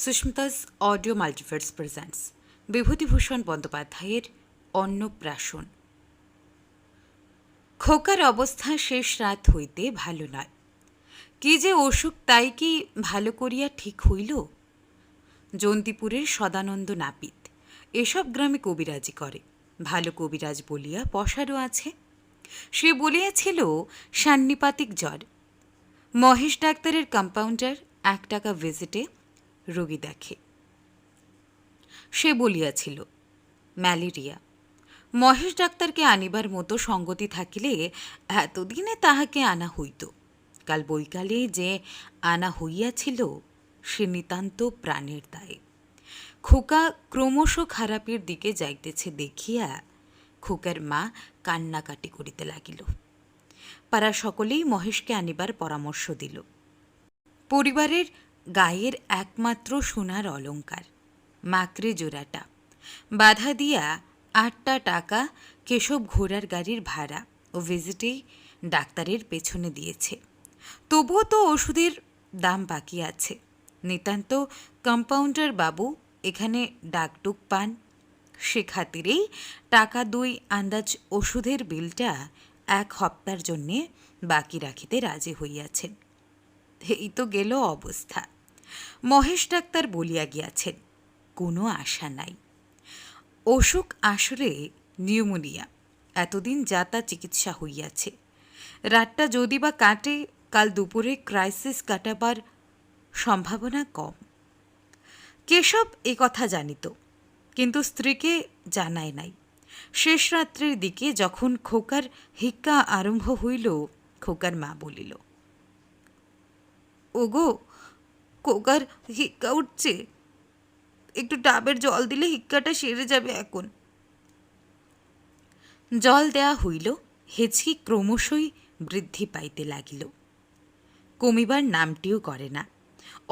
Susmita's audio multiverse presents Bibhutibhushan বন্দ্যোপাধ্যায়ের অন্নপ্রাশন। খোকার অবস্থা শেষ রাত হইতে ভালো নয়। কি যে অসুখ তাই কি ভালো করিয়া ঠিক হইল? জন্তিপুরের সদানন্দ নাপিত এসব গ্রামে কবিরাজি করে, ভালো কবিরাজ বলিয়া পশারও আছে। সে বলিয়াছিল সান্নিপাতিক জ্বর। মহেশ ডাক্তারের কম্পাউন্ডার 1 টাকা ভিজিটে রোগী দেখে। সে বলিয়াছিল ম্যালেরিয়া। মহেশ ডাক্তারকে আনিবার মতো সঙ্গতি থাকিলে এতদিনে তাহাকে আনা হইত। কাল বৈকালে যে আনা হইয়াছিল সে নিতান্ত প্রাণের দায়ে। খোকা ক্রমশ খারাপের দিকে যাইতেছে দেখিয়া খোকার মা কান্নাকাটি করিতে লাগিল। পাড়া সকলেই মহেশকে আনিবার পরামর্শ দিল। পরিবারের গায়ের একমাত্র সোনার অলঙ্কার মাকড়ে জোড়াটা বাধা দিয়া 8টা টাকা কেশব ঘোড়ার গাড়ির ভাড়া ও ভিজিটেই ডাক্তারের পেছনে দিয়েছে। তবুও তো ওষুধের দাম বাকি আছে। নিতান্ত কম্পাউন্ডার বাবু এখানে ডাকডুক পান, সে খাতিরেই টাকা 2 আন্দাজ ওষুধের বিলটা 1 হপ্তার জন্যে বাকি রাখিতে রাজি হইয়াছেন। এই তো গেল অবস্থা। মহেশ ডাক্তার বলিয়া গিয়াছেন কোনো আশা নাই। অসুখ আসলে নিউমোনিয়া। এতদিন যাতা চিকিৎসা হইয়াছে। রাতটা যদি বা কাটে, কাল দুপুরে ক্রাইসিস কাটাবার সম্ভাবনা কম। কেশব এ কথা জানিত, কিন্তু স্ত্রীকে জানায় নাই। শেষ রাত্রের দিকে যখন খোকার হিক্কা আরম্ভ হইল, খোকার মা বলিল, ওগো, খোকার হিক্কা উঠছে, একটু ডাবের জল দিলে হিক্কাটা সেরে যাবে এখন। জল দেয়া হইল। হেঁচকি ক্রমশই বৃদ্ধি পাইতে লাগিল, কমিবার নামটিও করে না।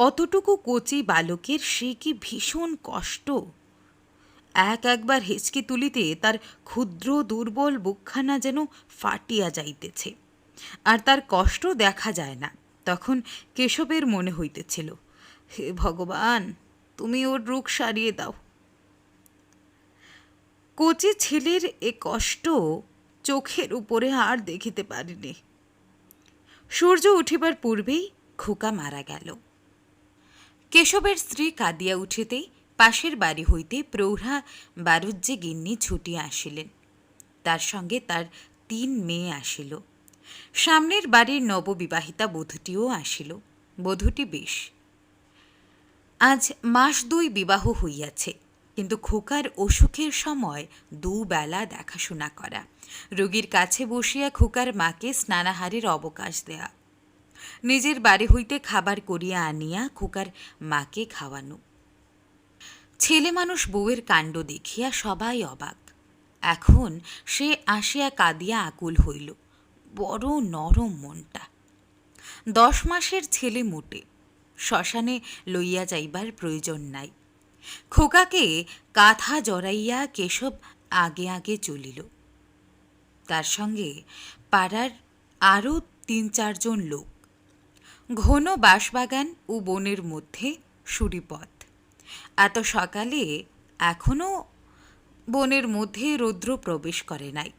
অতটুকু কচি বালকের সে কি ভীষণ কষ্ট! একবার হেঁচকি তুলিতে তার ক্ষুদ্র দুর্বল বুকখানা যেন ফাটিয়া যাইতেছে, আর তার কষ্ট দেখা যায় না। তখন কেশবের মনে হইতেছিল, হে ভগবান, তুমি ওর রোগ সারিয়ে দাও। কচি ছেলের এ কষ্ট চোখের উপরে আর দেখিতে পারিনি। সূর্য উঠিবার পূর্বেই খোকা মারা গেল। কেশবের স্ত্রী কাঁদিয়া উঠিতেই পাশের বাড়ি হইতে প্রৌঢ়া বারুজ্জে গিন্নি ছুটিয়া আসিলেন। তার সঙ্গে তার 3 মেয়ে আসিল। সামনের বাড়ির নববিবাহিতা বধূটিও আসিল। বধূটি বেশ। আজ মাস 2 বিবাহ হইয়াছে, কিন্তু খোকার অসুখের সময় 2 বেলা দেখাশোনা করা, রোগীর কাছে বসিয়া খোকার মাকে স্নানাহারের অবকাশ দেয়া, নিজের বাড়ি হইতে খাবার করিয়া আনিয়া খোকার মাকে খাওয়ানো। ছেলে মানুষ বউয়ের কাণ্ড দেখিয়া সবাই অবাক। এখন সে আসিয়া কাঁদিয়া আকুল হইল। বড় নরম মনটা। 10 মাসের ছেলে মোটে, শ্মশানে লইয়া যাইবার প্রয়োজন নাই। খোকাকে কাঁথা জড়াইয়া কেশব আগে আগে চলিল। তার সঙ্গে পাড়ার আরও 3-4 জন লোক। ঘন বাঁশবাগান ও বনের মধ্যে সুড়িপথ। এত সকালে এখনও বনের মধ্যে রৌদ্র প্রবেশ করে নাই।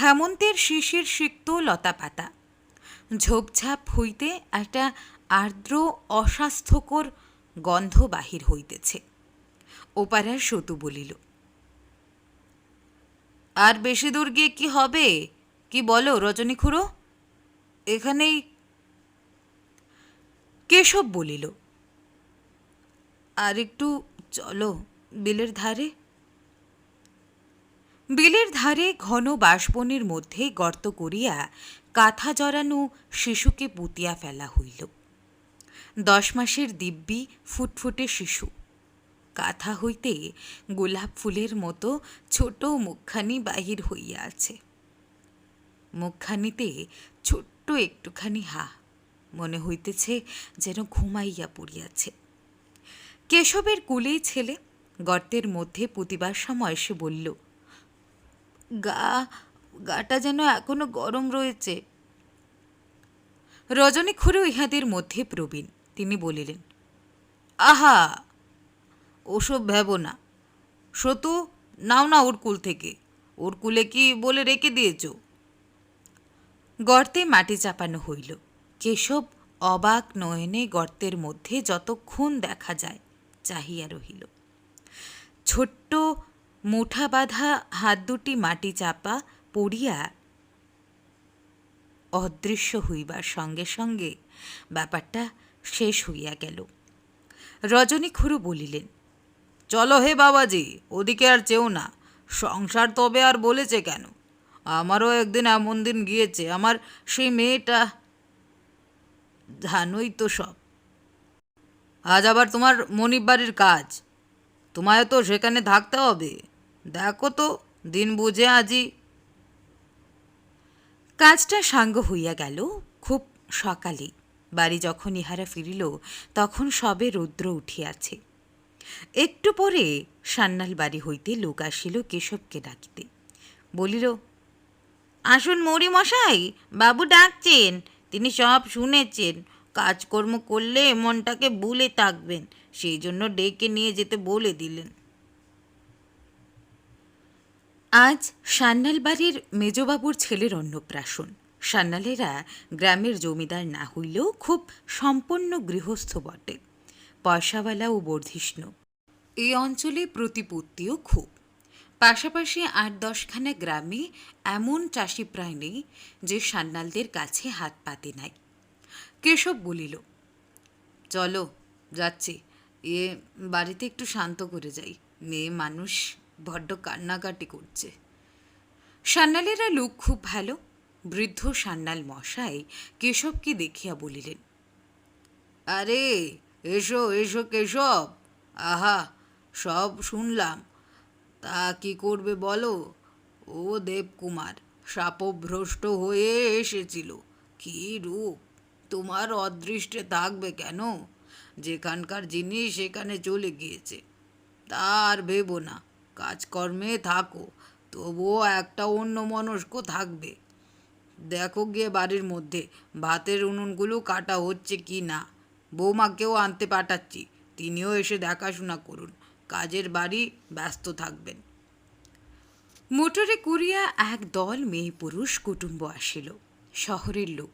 হেমন্তের শিশির সিক্ত লতাপাতা। ঝোপঝাপ হইতে একটা আর্দ্র অস্বাস্থ্যকর গন্ধ বাহির হইতেছে। ওপাড়ার সতু বলিল, আর বেশি দূর গিয়ে কি হবে, কি বলো রজনী খুড়ো? এখানেই। কেশব বলিল, আর একটু চলো বিলের ধারে। বিলের ধারে ঘন বাঁশবনের মধ্যে গর্ত করিয়া কাঁথা জড়ানো শিশুকে পুঁতিয়া ফেলা হইল। 10 মাসের দিব্যি ফুটফুটে শিশু। কাঁথা হইতে গোলাপ ফুলের মতো ছোট মুখখানি বাহির হইয়া আছে। মুখখানিতে ছোট্ট একটুখানি মনে হইতেছে যেন ঘুমাইয়া পড়িয়াছে। কেশবের কুলেই ছেলে। গর্তের মধ্যে পুঁতিবার সময় সে বলল, গাটা যেন এখনো গরম রয়েছে। রজনী খুড়ো ইহাদের মধ্যে প্রবীণ। তিনি বলিলেন, আহা, ওসব ভেবো না। সতু, নাও না ওর কুল থেকে। ওর কুলে কি বলে রেখে দিয়েছ? গর্তে মাটি চাপানো হইল। কেশব অবাক নয়নে গর্তের মধ্যে যতক্ষণ দেখা যায় চাহিয়া রহিল। ছোট্ট মুঠা বাঁধা হাত দুটি মাটি চাপা পড়িয়া অদৃশ্য হইবার সঙ্গে সঙ্গে ব্যাপারটা শেষ হইয়া গেল। রজনী খুড়ো বলিলেন, চলো হে বাবাজি, ওদিকে আর চেও না। সংসার তবে আর বলেছে কেন? আমারও একদিন এমন দিন গিয়েছে। আমার সেই মেয়েটা, জানোই তো সব। আজ আবার তোমার মনিব বাড়ির কাজ, তোমায় তো সেখানে থাকতে হবে। দেখো তো দিন বুঝে আজই। কাজটা সাঙ্গ হইয়া গেল খুব সকালেই। বাড়ি যখন ইহারা ফিরিল তখন সবে রৌদ্র উঠিয়াছে। একটু পরে সান্যাল বাড়ি হইতে লোক আসিল কেশবকে ডাকিতে। বলিল, আসুন মৌরি মশাই, বাবু ডাকছেন। তিনি সব শুনেছেন। কাজকর্ম করলে মনটাকে ভুলে থাকবেন, সেই জন্য ডেকে নিয়ে যেতে বলে দিলেন। আজ সান্যাল বাড়ির মেজবাবুর ছেলের অন্নপ্রাশন। সান্যালেরা গ্রামের জমিদার না হইলেও খুব সম্পন্ন গৃহস্থ বটে, পয়সাওয়ালা ও বর্ধিষ্ণু। এই অঞ্চলে প্রতিপত্তিও খুব। পাশাপাশি ৮-১০খানা গ্রামে এমন চাষি প্রায় নেই যে সান্যালদের কাছে হাত পাতে নাই। কেশব বলিল, চলো যাচ্ছি। এ বাড়িতে একটু শান্ত করে যাই। মেয়ে মানুষ বড্ড কান্নাকাটি করছে। সান্যালেরা লোক খুব ভালো। বৃদ্ধ সান্যাল মশাই কেশবকে দেখিয়া বলিলেন, আরে এসো এসো কেশব। আহা, সব শুনলাম। তা কি করবে বলো? ও দেবকুমার শাপভ্রষ্ট হয়ে এসেছিল। কি রূপ! তোমার অদৃষ্টে থাকবে কেন? যেখানকার জিনিস সেখানে চলে গিয়েছে। তার ভেবো না, কাজকর্মে থাকো, তবুও একটা অন্যমনস্ক থাকবে। দেখো গিয়ে বাড়ির মধ্যে ভাতের উনুনগুলো কাটা হচ্ছে কি না। বৌমাকেও আনতে পাঠাচ্ছি, তিনিও এসে দেখাশোনা করুন। কাজের বাড়ি ব্যস্ত থাকবেন। মোটরে কুড়িয়া এক দল মেয়ে পুরুষ কুটুম্ব আসিল। শহরের লোক।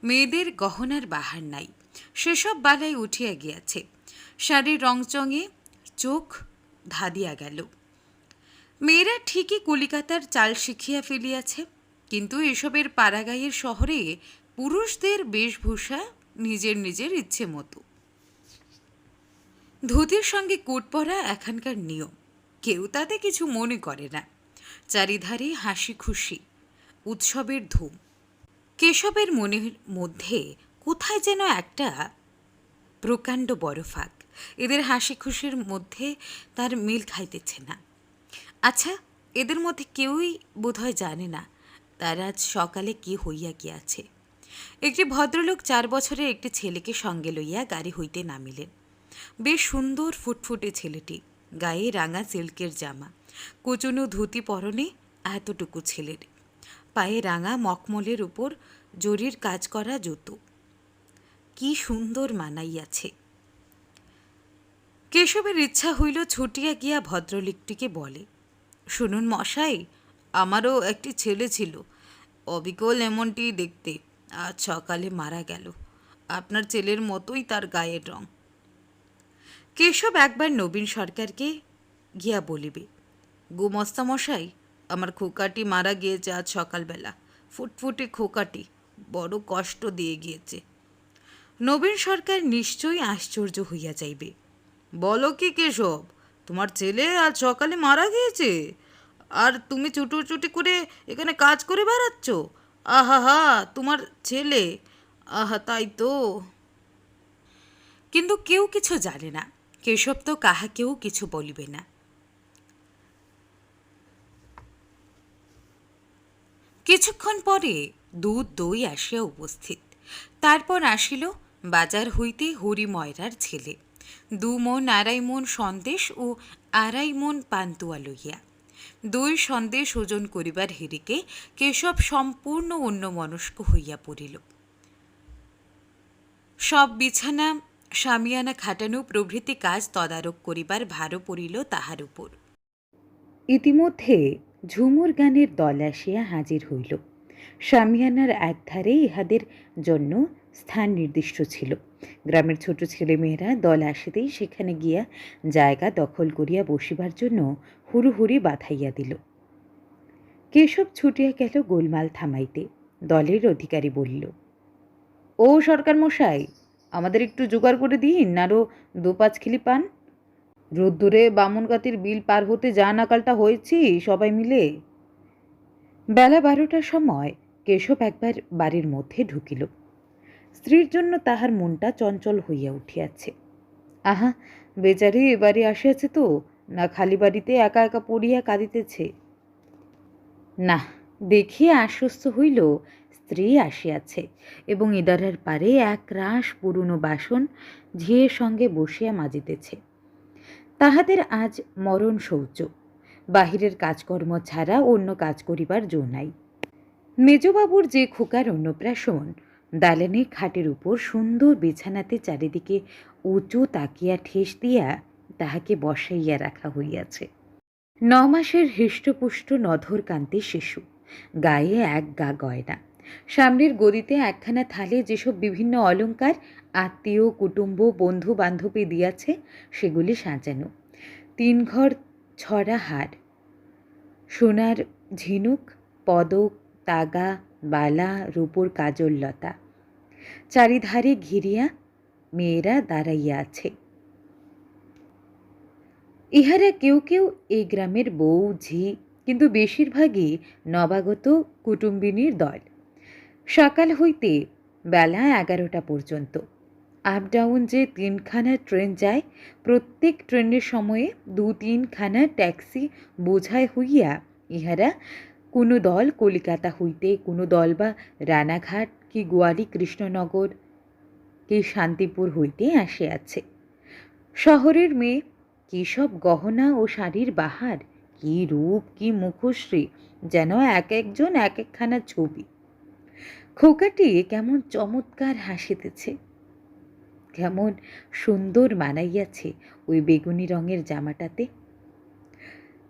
মেয়েদের গহনার বাহার নাই, সেসব বালাই উঠিয়া গিয়াছে। শাড়ির রংচঙে চোখ ধাঁধিয়া গেল। মেয়েরা ঠিকই কলিকাতার চাল শিখিয়া ফেলিয়াছে, কিন্তু এসবের পাড়াগাঁয়ের শহরে পুরুষদের বেশভূষা নিজের নিজের ইচ্ছে মতো। ধুতির সঙ্গে কোট পরা এখানকার নিয়ম। কেউ তাতে কিছু মনে করে না। চারিধারে হাসি খুশি, উৎসবের ধুম। কেশবের মনের মধ্যে কোথায় যেন একটা প্রকাণ্ড বড় ফাঁক। এদের হাসি খুশির মধ্যে তার মিল খাইতেছে না। আচ্ছা, এদের মধ্যে কেউই বোধহয় জানে না তার আজ সকালে কি হইয়া গিয়াছে। একটি ভদ্রলোক 4 বছরের একটি ছেলেকে সঙ্গে লইয়া গাড়ি হইতে নামিলেন। বেশ সুন্দর ফুটফুটে ছেলেটি, গায়ে রাঙা সিল্কের জামা, কোচনো ধুতি পরনে, এতটুকু ছেলের পায়ে রাঙা মখমলের উপর জরির কাজ করা জুতো। কি সুন্দর মানাইয়াছে। কেশবের ইচ্ছা হইল ছুটিয়া গিয়া ভদ্রলোকটিকে বলে, শুনুন মশাই, আমারও একটি ছেলে ছিল, অবিকল এমনটি দেখতে। আজ সকালে মারা গেল। আপনার ছেলের মতোই তার গায়ের রং। কেশব একবার নবীন সরকারকে গিয়া বলিবে, গুমস্তামশাই, আমার খোকাটি মারা গিয়েছে আজ সকালবেলা। ফুটফুটে খোকাটি বড় কষ্ট দিয়ে গিয়েছে। নবীন সরকার নিশ্চয়ই আশ্চর্য হইয়া যাইবে। বলো কি কেশব, তোমার ছেলে আজ সকালে মারা গিয়েছে, আর তুমি ছুটোছুটি করে এখানে কাজ করে বেড়াচ্ছ? আহা হা, তোমার ছেলে! আহা, তাই তো। কিন্তু কেউ কিছু জানে না। কেশব তো কাহাকেও কিছু বলিবে না। কিছুক্ষণ পরে দুধ দই আসিয়া উপস্থিত। তারপর আসিল বাজার হইতে হরিময়রার ছেলে 2 মণ 2.5 মণ সন্দেশ ও 2.5 মণ পান্তুয়া লইয়া। দই সন্দেশ ওজন করিবার হেরিকে কেশব সম্পূর্ণ অন্যমনস্ক হইয়া পড়িল। সব বিছানা শামিয়ানা খাটানো প্রভৃতি কাজ তদারক করিবার ভারও পড়িল তাহার উপর। ইতিমধ্যে ঝুমুর গানের দল আসিয়া হাজির হইল। শামিয়ানার একধারে ইহাদের জন্য স্থান নির্দিষ্ট ছিল। গ্রামের ছোট ছেলেমেয়েরা দল আসিতেই সেখানে গিয়া জায়গা দখল করিয়া বসিবার জন্য হুড়ুহুড়ি বাঁধাইয়া দিল। কেশব ছুটিয়া গেল গোলমাল থামাইতে। দলের অধিকারী বলিল, ও সরকার মশাই, আমাদের একটু জোগাড় করে দিন, আরও 2-5 খিলি পান। রোদ্দুরে বামুনগাতির বিল পার হতে যা নাকালটা হয়েছি সবাই মিলে। বেলা 12টার সময় কেশব একবার বাড়ির মধ্যে ঢুকিল। স্ত্রীর জন্য তাহার মনটা চঞ্চল হইয়া উঠিয়াছে। আহা, বেচারি এবারে আসিয়াছে তো, না খালি বাড়িতে একা একা পড়িয়া কাঁদিতেছে। না, দেখিয়া আশ্বস্ত হইল স্ত্রী আসিয়াছে এবং ইদারার পারে এক রাশ পুরনো বাসন ঝিয়ের সঙ্গে বসিয়া মাজিতেছে। তাহাদের আজ মরণ শৌচ, বাহিরের কাজকর্ম ছাড়া অন্য কাজ করিবার জো নাই। মেজবাবুর যে খোকার অন্নপ্রাশন, দালানের খাটের উপর সুন্দর বিছানাতে চারিদিকে উঁচু তাকিয়া ঠেস দিয়া তাহাকে বসাইয়া রাখা হইয়াছে। 9 মাসের হৃষ্টপুষ্ট নধরকান্তি শিশু, গায়ে এক গা গয়না, সামনের গদিতে একখানা থালে যেসব বিভিন্ন অলঙ্কার আত্মীয় কুটুম্ব বন্ধু বান্ধবী দিয়াছে সেগুলি সাজানো। 3 ঘর ছড়া হার, সোনার ঝিনুক, পদক, তাগা, বালা, রূপোর কাজললতা, চারিধারে ঘিরিয়া মেয়েরা দাঁড়াইয়া আছে। ইহারা কেউ কেউ এই গ্রামের বউ ঝি, কিন্তু বেশিরভাগই নবাগত কুটুম্বিনীর দল। সকাল হইতে বেলা 11টা পর্যন্ত আপ ডাউন যে 3খানা ট্রেন যায়, প্রত্যেক ট্রেনের সময়ে 2-3খানা ট্যাক্সি বোঝাই হইয়া ইহারা কোনো দল কলিকাতা হইতে, কোনো দল বা রানাঘাট কি গোয়ালি কৃষ্ণনগর কি শান্তিপুর হইতে আসিয়াছে। শহরের মেয়ে, কী সব গহনা ও শাড়ির বাহার, কি রূপ, কি মুখশ্রী, যেন এক একজন এক একখানা ছবি। খোকাটি কেমন চমৎকার হাসিতেছে, কেমন সুন্দর মানাইয়াছে ওই বেগুনি রঙের জামাটাতে।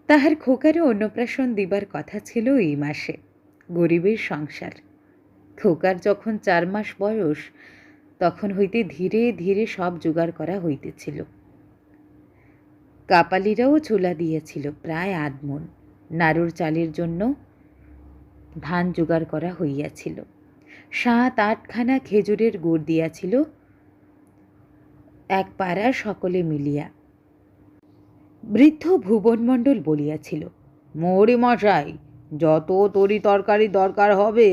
তাহার খোকারও অন্নপ্রাশন দিবার কথা ছিল এই মাসে। গরিবের সংসার। খোকার যখন 4 মাস বয়স, তখন হইতে ধীরে ধীরে সব জোগাড় করা হইতেছিল। কাপালিরাও চুলা দিয়েছিল প্রায় 8 মণ। নাড়ুর চালের জন্য ধান জোগাড় করা হইয়াছিল। 7-8খানা খেজুরের গুড় দিয়াছিল এক পাড়ার সকলে মিলিয়া। বৃদ্ধ ভুবনমণ্ডল বলিয়াছিল, মৌরি মশাই, যত তরি তরকারি দরকার হবে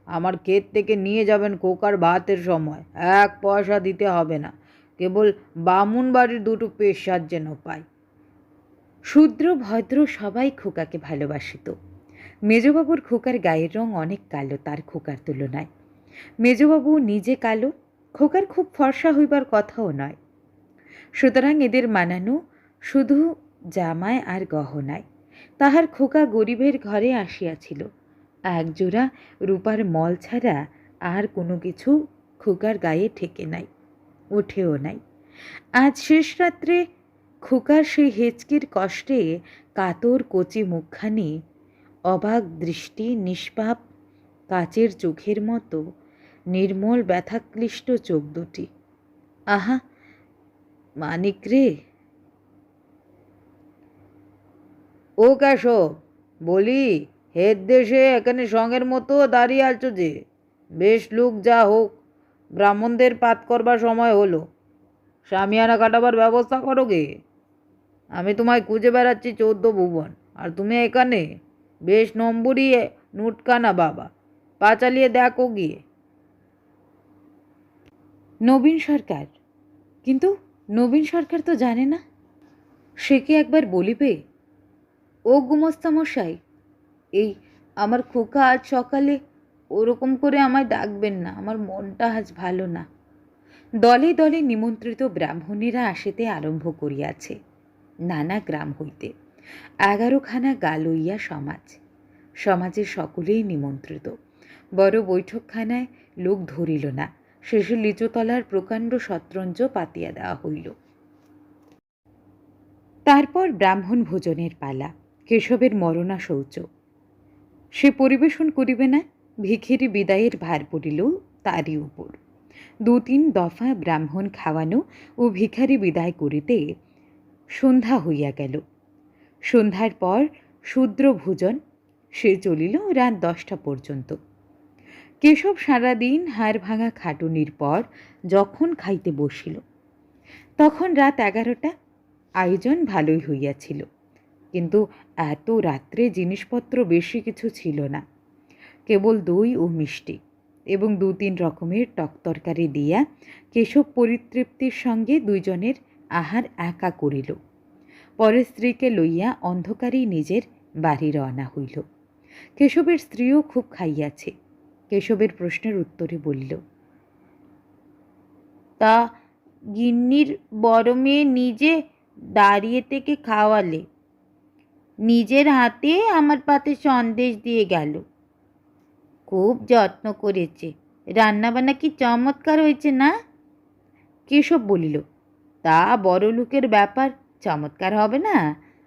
আমার ক্ষেত থেকে নিয়ে যাবেন খোকার ভাতের সময়। 1 পয়সা দিতে হবে না, কেবল বামুন বাড়ির 2টো পেশাদ যেন পাই। শূদ্র ভদ্র সবাই খোকাকে ভালোবাসিত। মেজবাবুর খোকার গায়ের রং অনেক কালো তার খোকার তুলনায়। মেজবাবু নিজে কালো, খোকার খুব ফর্সা হইবার কথাও নয়। সুতরাং এদের মানানো শুধু জামায় আর গহনায়। তাহার খোকা গরিবের ঘরে আসিয়াছিল। 1 জোড়া রূপার মল ছাড়া আর কোনো কিছু খোকার গায়ে ঠেকে নাই, ওঠেও নাই। আজ শেষ রাত্রে খোকার সেই হেঁচকির কষ্টে কাতর কচি মুখখানি, অবাক দৃষ্টি, নিষ্পাপ কাচের চোখের মতো নির্মল ব্যথাক্লিষ্ট চোখ দুটি। আহা মানিক রে! ও কেশব, বলি, হের দেশে এখানে সঙ্গের মতো দাঁড়িয়ে আছো যে? বেশ লোক, যা হোক, ব্রাহ্মণদের পাত করবার সময় হলো, শামিয়ানা কাটাবার ব্যবস্থা করো গে। আমি তোমায় খুঁজে বেড়াচ্ছি 14 ভুবন, আর তুমি এখানে? বেশ নম্বরই নুটকানা বাবা, পা চালিয়ে দেখো গিয়ে। নবীন সরকার? কিন্তু নবীন সরকার তো জানে না। সে কি একবার বলিবে, ও গুমস্তা মশাই, এই আমার খোকা আজ সকালে ওরকম করে আমায় ডাকবেন না, আমার মনটা আজ ভালো না। দলে দলে নিমন্ত্রিত ব্রাহ্মণেরা আসিতে আরম্ভ করিয়াছে নানা গ্রাম হইতে। 11খানা গা লইয়া সমাজ। সমাজের সকলেই নিমন্ত্রিত। বড় বৈঠকখানায় লোক ধরিল না। শেষে লিচুতলার প্রকাণ্ড শতরঞ্জ পাতিয়া দেওয়া হইল। তারপর ব্রাহ্মণ ভোজনের পালা, কেশবের মরণা শৌচ। সে পরিবেশন করিবে না, ভিখিরি বিদায়ের ভার পড়িল তারই উপর। 2-3 দফা ব্রাহ্মণ খাওয়ানো ও ভিখারি বিদায় করিতে সন্ধ্যা হইয়া গেল। সন্ধ্যার পর শূদ্র ভোজন, সে চলিল রাত 10টা পর্যন্ত। কেশব সারাদিন হাড় ভাঙা খাটুনির পর যখন খাইতে বসিল তখন রাত 11টা। আয়োজন ভালোই হইয়াছিল, কিন্তু এত রাত্রে জিনিসপত্র বেশি কিছু ছিল না, কেবল দই ও মিষ্টি এবং 2-3 রকমের টক তরকারি দিয়া কেশব পরিতৃপ্তির সঙ্গে 2 জনের আহার একা করিল। পরে স্ত্রীকে লইয়া অন্ধকারেই নিজের বাড়ি রওনা হইল। কেশবের স্ত্রীও খুব খাইয়াছে। কেশবের প্রশ্নের উত্তরে বলিল, তা গিন্নির বড় মেয়ে নিজে দাঁড়িয়ে থেকে খাওয়ালে, নিজের হাতে আমার পাতে সন্দেশ দিয়ে গেল। খুব যত্ন করেছে, রান্নাবান্না কি চমৎকার হয়েছে না? কেশব বলিল, তা বড় লোকের ব্যাপার, চমৎকার হবে না?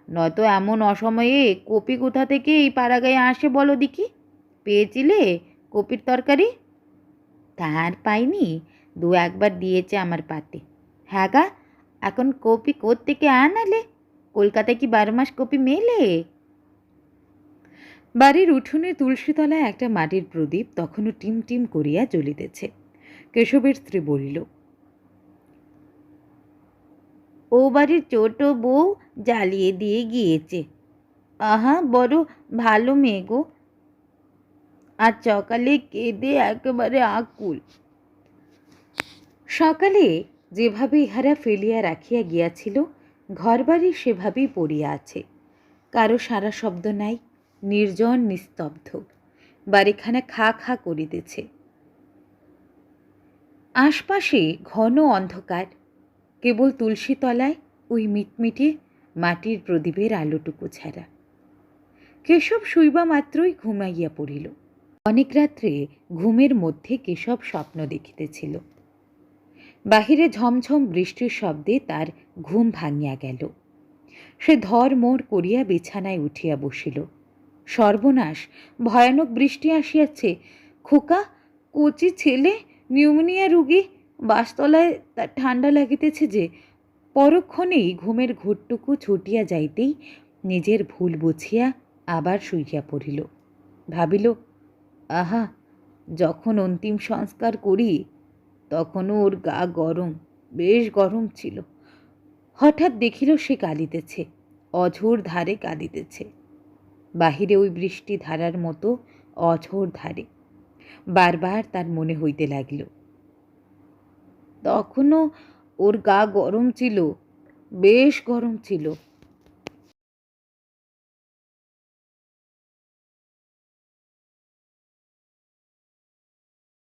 নয়তো এমন অসময়ে কপি কোথা থেকে এই পাড়াগায়ে আসে বলো দেখি? পেয়েছিলে কপির তরকারি? তার পাইনি, 2-1 বার দিয়েছে আমার পাতে। হ্যাঁ গা, এখন কপি কোত্থেকে আনালে? কলকাতায় কি 12 মাস কপি মেলে? বাড়ির উঠোনে তুলসীতলায় একটা মাটির প্রদীপ তখনও টিম টিম করিয়া জ্বলিতেছে। কেশবের স্ত্রী বলিল, ও বাড়ির ছোট বউ জ্বালিয়ে দিয়ে গিয়েছে। আহা, বড় ভালো মেয়ে গো। আর সকালে কেঁদে একেবারে আকুল। সকালে যেভাবে ইহারা ফেলিয়া রাখিয়া গিয়াছিল, ঘরবাড়ি সেভাবেই পড়িয়া আছে। কারো সারা শব্দ নাই, নির্জন নিস্তব্ধ। বাড়িখানা খা খা করিতেছে। আশপাশে ঘন অন্ধকার, কেবল তুলসীতলায় ওই মিটমিটে মাটির প্রদীপের আলোটুকু ছাড়া। কেশব শুইবা মাত্রই ঘুমাইয়া পড়িল। অনেক রাত্রে ঘুমের মধ্যে কেশব স্বপ্ন দেখিতেছিল। বাহিরে ঝমঝম বৃষ্টির শব্দে তার ঘুম ভাঙিয়া গেল। সে ধরমড় করিয়া বিছানায় উঠিয়া বসিল। সর্বনাশ, ভয়ানক বৃষ্টি আসিয়াছে। খোকা, কচি ছেলে, নিউমোনিয়া রোগী, বাসতলায় তার ঠান্ডা লাগিতেছে যে। পরক্ষণেই ঘুমের ঘোরটুকু ছুটিয়া যাইতেই নিজের ভুল বুঝিয়া আবার শুইয়া পড়িল। ভাবিল, আহা, যখন অন্তিম সংস্কার করি তখনও ওর গা গরম, বেশ গরম ছিল। হঠাৎ দেখিল সে কাঁদিতেছে, অঝোর ধারে কাঁদিতেছে। বাহিরে ওই বৃষ্টি ধারার মতো অঝোর ধারে। বারবার তার মনে হইতে লাগিল, তখনও ওর গা গরম ছিল, বেশ গরম ছিল।